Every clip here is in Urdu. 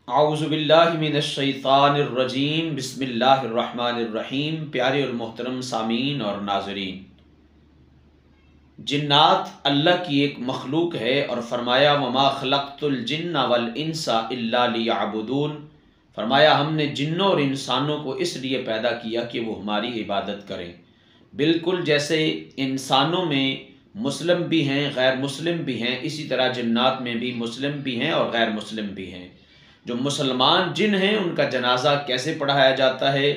اعوذ باللہ من الشیطان الرجیم، بسم اللہ الرحمن الرحیم۔ پیارے اور محترم سامعین اور ناظرین، جنات اللہ کی ایک مخلوق ہے اور فرمایا وما خلقت الجن والانس الا لیعبدون، فرمایا ہم نے جنوں اور انسانوں کو اس لیے پیدا کیا کہ وہ ہماری عبادت کریں۔ بالکل جیسے انسانوں میں مسلم بھی ہیں غیر مسلم بھی ہیں، اسی طرح جنات میں بھی مسلم بھی ہیں اور غیر مسلم بھی ہیں۔ جو مسلمان جن ہیں ان کا جنازہ کیسے پڑھایا جاتا ہے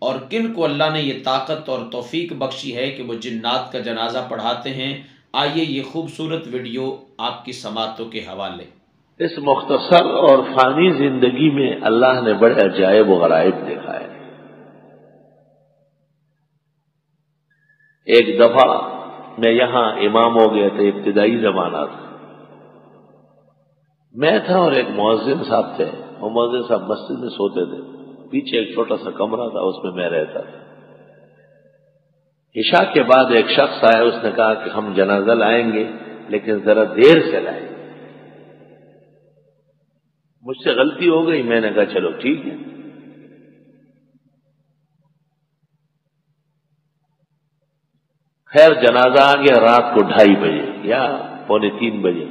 اور کن کو اللہ نے یہ طاقت اور توفیق بخشی ہے کہ وہ جنات کا جنازہ پڑھاتے ہیں، آئیے یہ خوبصورت ویڈیو آپ کی سماعتوں کے حوالے۔ اس مختصر اور فانی زندگی میں اللہ نے بڑے عجائب و غرائب دکھائے۔ ایک دفعہ میں یہاں امام ہو گیا تھا، ابتدائی زمانہ تھا، میں تھا اور ایک مؤذن صاحب تھے۔ وہ مؤذن صاحب مسجد میں سوتے تھے، پیچھے ایک چھوٹا سا کمرہ تھا، اس میں رہتا تھا۔ عشاء کے بعد ایک شخص آیا، اس نے کہا کہ ہم جنازہ لائیں گے لیکن ذرا دیر سے لائیں گے۔ مجھ سے غلطی ہو گئی، میں نے کہا چلو ٹھیک ہے۔ خیر جنازہ آ گیا رات کو 2:30 بجے یا 2:45 بجے،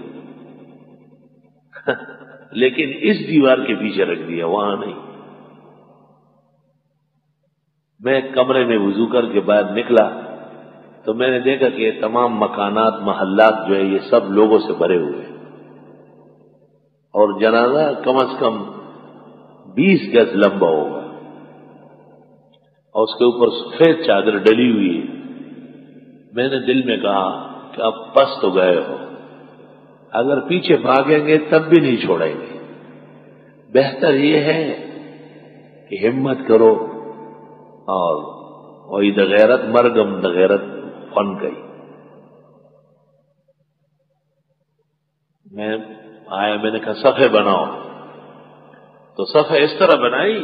لیکن اس دیوار کے پیچھے رکھ دیا، وہاں نہیں۔ میں کمرے میں وضو کر کے باہر نکلا تو میں نے دیکھا کہ یہ تمام مکانات محلات جو ہے یہ سب لوگوں سے بھرے ہوئے ہیں، اور جنازہ کم از کم 20 گز لمبا ہوگا، اور اس کے اوپر سفید چادر ڈلی ہوئی ہے۔ میں نے دل میں کہا کہ اب پس تو گئے ہو، اگر پیچھے بھاگیں گے تب بھی نہیں چھوڑیں گے، بہتر یہ ہے کہ ہمت کرو اور وہی دغیرت مرگم دغیرت فن گئی۔ میں آیا، میں نے کہا صفحے بناؤ، تو صفحے اس طرح بنائی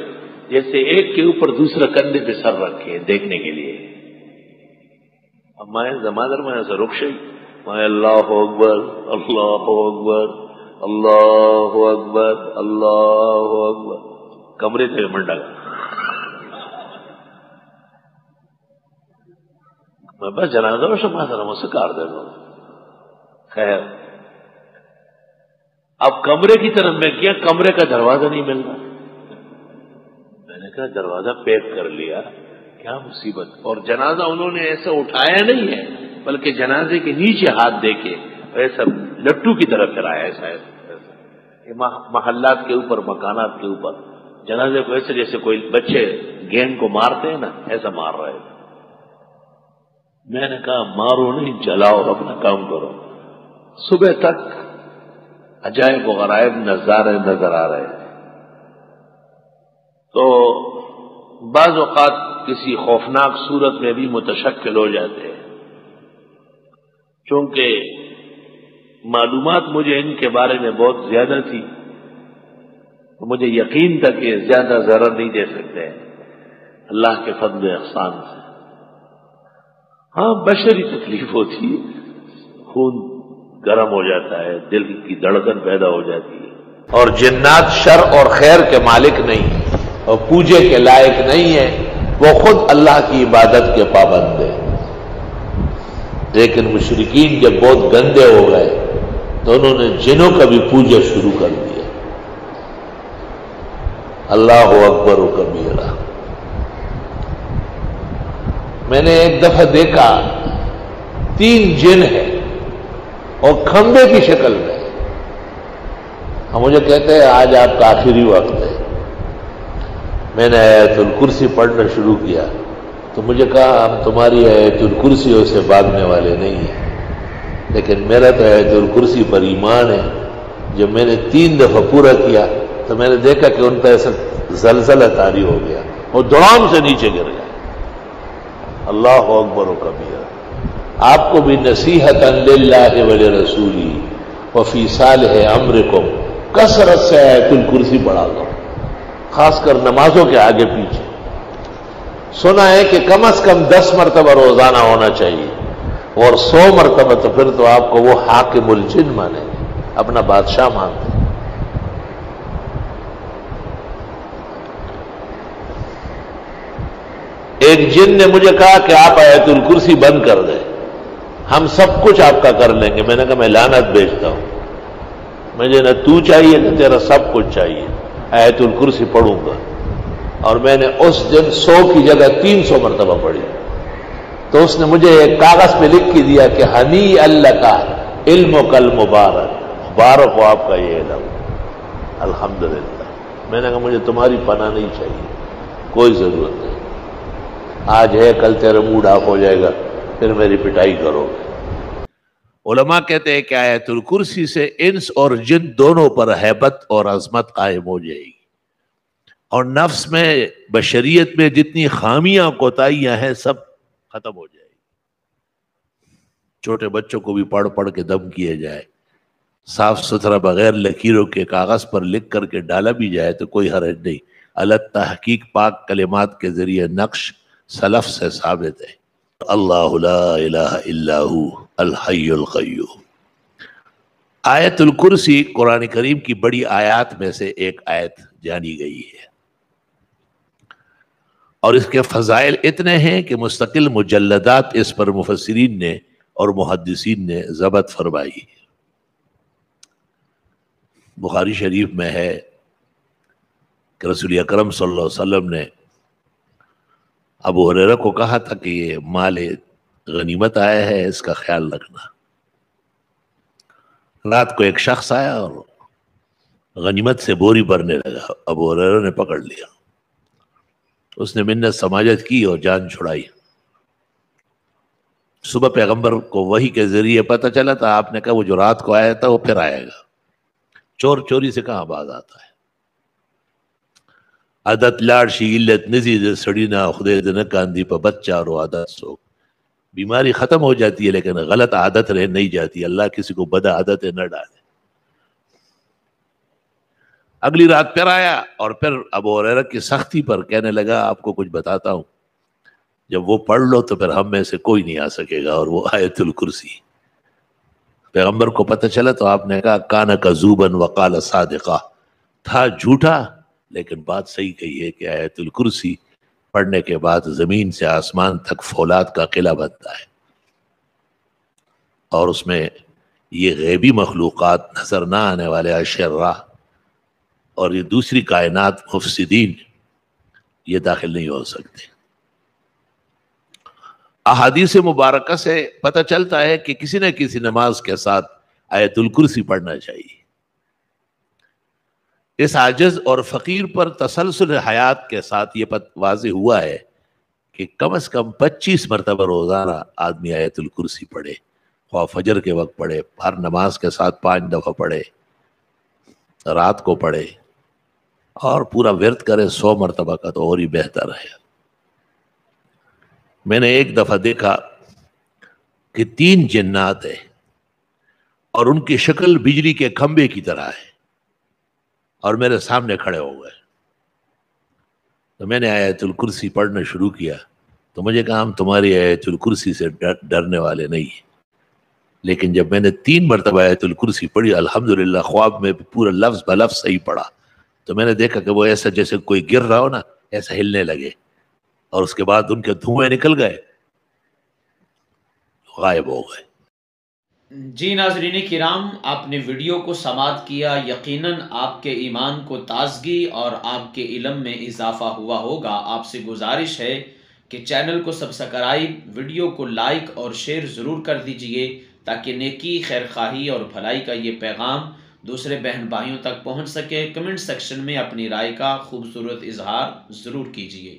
جیسے ایک کے اوپر دوسرا کندھے پہ سر رکھے دیکھنے کے لیے۔ اب میں زمادر میں ایسا رخشی میں اللہ اکبر اللہ اکبر اللہ اکبر اللہ اکبر، کمرے تھے منڈا میں بس جنازہ شما سر مجھ سے کار دے دو۔ خیر اب کمرے کی طرف میں کیا، کمرے کا دروازہ نہیں مل رہا، میں نے کہا دروازہ پیک کر لیا، کیا مصیبت۔ اور جنازہ انہوں نے ایسا اٹھایا نہیں ہے بلکہ جنازے کے نیچے ہاتھ دے کے ایسا لٹو کی طرف پھرایا، ایسا محلات کے اوپر مکانات کے اوپر جنازے کو ایسے جیسے کوئی بچے گیند کو مارتے ہیں نا، ایسا مار رہے تھے۔ میں نے کہا مارو نہیں، جلاؤ، اپنا کام کرو۔ صبح تک عجائب و غرائب نظارے نظر آ رہے تھے۔ تو بعض اوقات کسی خوفناک صورت میں بھی متشکل ہو جاتے ہیں، چونکہ معلومات مجھے ان کے بارے میں بہت زیادہ تھی، تو مجھے یقین تھا کہ زیادہ ضرر نہیں دے سکتے اللہ کے فضل و احسان سے۔ ہاں بشری تکلیف ہوتی ہے، خون گرم ہو جاتا ہے، دل کی دھڑکن پیدا ہو جاتی ہے، اور جنات شر اور خیر کے مالک نہیں اور پوجے کے لائق نہیں ہے، وہ خود اللہ کی عبادت کے پابند ہے۔ لیکن مشرکین جب بہت گندے ہو گئے تو انہوں نے جنوں کا بھی پوجا شروع کر دیا۔ اللہ اکبر و کبیرہ۔ میں نے ایک دفعہ دیکھا 3 جن ہیں اور کھمبے کی شکل میں، ہم مجھے کہتے ہیں آج آپ کا آخری وقت ہے۔ میں نے آیت الکرسی پڑھنا شروع کیا تو مجھے کہا ہم تمہاری آیت الکرسیوں سے بھاگنے والے نہیں ہیں، لیکن میرا تو آیت الکرسی پر ایمان ہے۔ جب میں نے 3 دفعہ پورا کیا تو میں نے دیکھا کہ ان پر ایسا زلزلہ طاری ہو گیا اور دڑام سے نیچے گر گیا۔ اللہ اکبر و کبیرہ۔ آپ کو بھی نصیحتاً للہ ولرسولہ وفی صالح امرکم کثرت سے آیت الکرسی پڑھا دو، خاص کر نمازوں کے آگے پیچھے۔ سنا ہے کہ کم از کم 10 مرتبہ روزانہ ہونا چاہیے، اور 100 مرتبہ تو پھر تو آپ کو وہ حاکم الجن مانے، اپنا بادشاہ مانتے۔ ایک جن نے مجھے کہا کہ آپ آیت الکرسی بند کر دیں، ہم سب کچھ آپ کا کر لیں گے۔ میں نے کہا میں لعنت بھیجتا ہوں، مجھے نہ تو چاہیے نہ تیرا سب کچھ چاہیے، آیت الکرسی پڑھوں گا۔ اور میں نے اس دن 100 کی جگہ 300 مرتبہ پڑھی۔ تو اس نے مجھے ایک کاغذ پہ لکھ کے دیا کہ ہنی اللہ کا علم و کل مبارک، مبارک ہو آپ کا یہ علم، الحمدللہ۔ میں نے کہا مجھے تمہاری پناہ نہیں چاہیے، کوئی ضرورت نہیں، آج ہے کل تیرا موڈ آف ہو جائے گا، پھر میری پٹائی کرو گے۔ علماء کہتے ہیں کہ آیت الکرسی سے انس اور جن دونوں پر ہیبت اور عظمت قائم ہو جائے گی، اور نفس میں، بشریت میں جتنی خامیاں کوتاہیاں ہیں سب ختم ہو جائے گی۔ چھوٹے بچوں کو بھی پڑھ پڑھ کے دم کیے جائے، صاف ستھرا بغیر لکیروں کے کاغذ پر لکھ کر کے ڈالا بھی جائے تو کوئی حرج نہیں۔ الگ تحقیق پاک کلمات کے ذریعے نقش سلف سے ثابت ہے۔ اللہ لا الہ الا ہو الحی القیوم۔ آیت الکرسی قرآن کریم کی بڑی آیات میں سے ایک آیت جانی گئی ہے، اور اس کے فضائل اتنے ہیں کہ مستقل مجلدات اس پر مفسرین نے اور محدثین نے ضبط فرمائی۔ بخاری شریف میں ہے کہ رسول اکرم صلی اللہ علیہ وسلم نے ابو ہریرہ کو کہا تھا کہ یہ مال غنیمت آیا ہے، اس کا خیال رکھنا۔ رات کو ایک شخص آیا اور غنیمت سے بوری بھرنے لگا، ابو ہریرہ نے پکڑ لیا، اس نے منت سماجت کی اور جان چھڑائی۔ صبح پیغمبر کو وحی کے ذریعے پتہ چلا تھا، آپ نے کہا وہ جو رات کو آیا تھا وہ پھر آئے گا، چور چوری سے کہاں باز آتا ہے۔ عادت لاڑ شی علت نزید سڑینا خدے دن کاندھی پہ بچہ رو عادت سو۔ بیماری ختم ہو جاتی ہے لیکن غلط عادت رہ نہیں جاتی، اللہ کسی کو بد عادتیں نہ ڈالے۔ اگلی رات پھر آیا اور پھر ابو ہریرہ کی سختی پر کہنے لگا آپ کو کچھ بتاتا ہوں، جب وہ پڑھ لو تو پھر ہم میں سے کوئی نہیں آ سکے گا، اور وہ آیت الکرسی۔ پیغمبر کو پتہ چلا تو آپ نے کہا کان کذوبا وقال صادقا، تھا جھوٹا لیکن بات صحیح کہی ہے کہ آیت الکرسی پڑھنے کے بعد زمین سے آسمان تک فولاد کا قلعہ بنتا ہے، اور اس میں یہ غیبی مخلوقات، نظر نہ آنے والے اشرا اور یہ دوسری کائنات مفسدین، یہ داخل نہیں ہو سکتے۔ احادیث مبارکہ سے پتہ چلتا ہے کہ کسی نہ کسی نماز کے ساتھ آیت الکرسی پڑھنا چاہیے۔ اس عاجز اور فقیر پر تسلسل حیات کے ساتھ یہ واضح ہوا ہے کہ کم از کم 25 مرتبہ روزانہ آدمی آیت الکرسی پڑھے، خواہ فجر کے وقت پڑھے، ہر نماز کے ساتھ 5 دفعہ پڑھے، رات کو پڑھے، اور پورا ورد کرے 100 مرتبہ کا تو اور ہی بہتر ہے۔ میں نے ایک دفعہ دیکھا کہ 3 جنات ہیں اور ان کی شکل بجلی کے کھمبے کی طرح ہے، اور میرے سامنے کھڑے ہو گئے۔ تو میں نے آیت الکرسی پڑھنا شروع کیا تو مجھے کہا ہم تمہاری آیت الکرسی سے ڈرنے والے نہیں ہیں، لیکن جب میں نے 3 مرتبہ آیت الکرسی پڑھی، الحمدللہ خواب میں پورا لفظ بلفظ صحیح پڑھا، تو میں نے دیکھا کہ وہ ایسا جیسے کوئی گر رہا ہو نا، ایسا ہلنے لگے، اور اس کے بعد ان کے دھوئیں نکل گئے، غائب ہو گئے۔ جی ناظرین کرام، آپ نے ویڈیو کو سماعت کیا، یقیناً آپ کے ایمان کو تازگی اور آپ کے علم میں اضافہ ہوا ہوگا۔ آپ سے گزارش ہے کہ چینل کو سبسکرائب، ویڈیو کو لائک اور شیئر ضرور کر دیجئے تاکہ نیکی، خیرخواہی اور بھلائی کا یہ پیغام دوسرے بہن بھائیوں تک پہنچ سکے۔ کمنٹ سیکشن میں اپنی رائے کا خوبصورت اظہار ضرور کیجئے۔